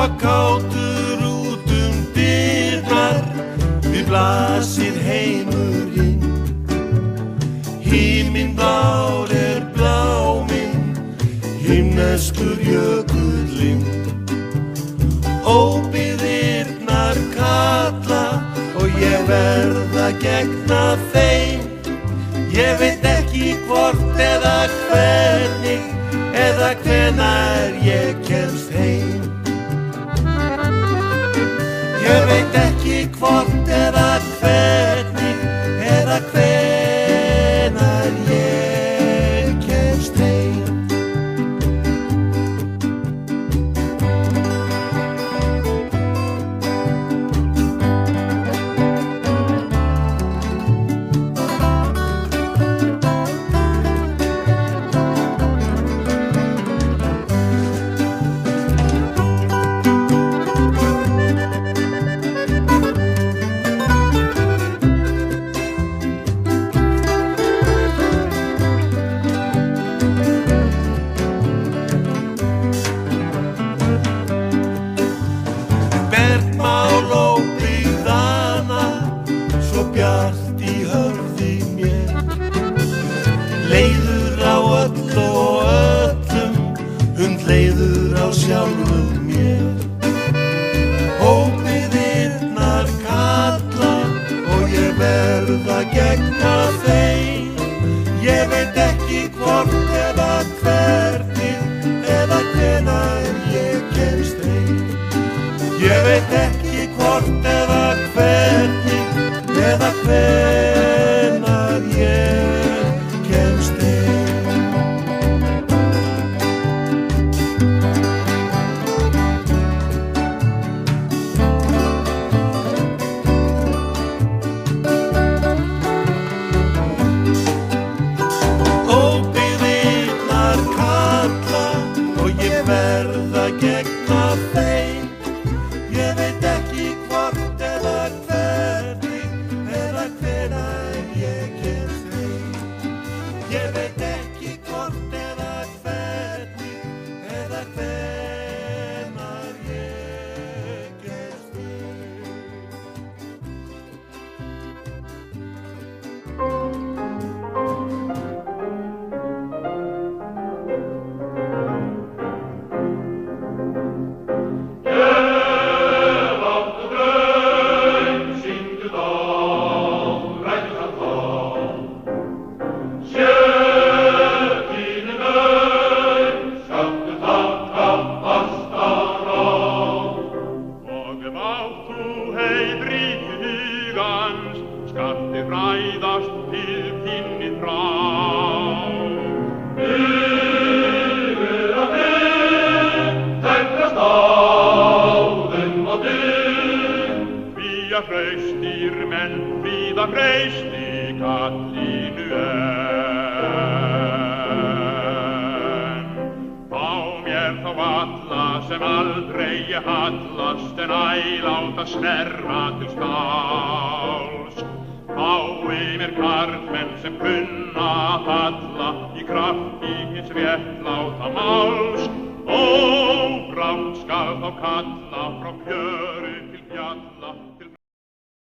hrópa kátur út dyrnar, við blasir heimurinn. Himinblár bláminn, himneskur jökullinn. Óbyggðirnar kalla og ég verð að gegna þeim. Ég veit ekki hvort eða hvernig eða hvenær ég kemst heim. Ég veit ekki hvort eða hvernig eða hvenær ég kemst heim. Sjálfum mér. Óbyggðirnar kalla og ég verð að gegna þeim. Ég veit ekki hvort eða hvernig eða hvenær ég kemst heim. Ég veit ekki hvort eða hvernig eða hvenær ég kemst heim. Láta máls, ó, brátt skal þá kalla frá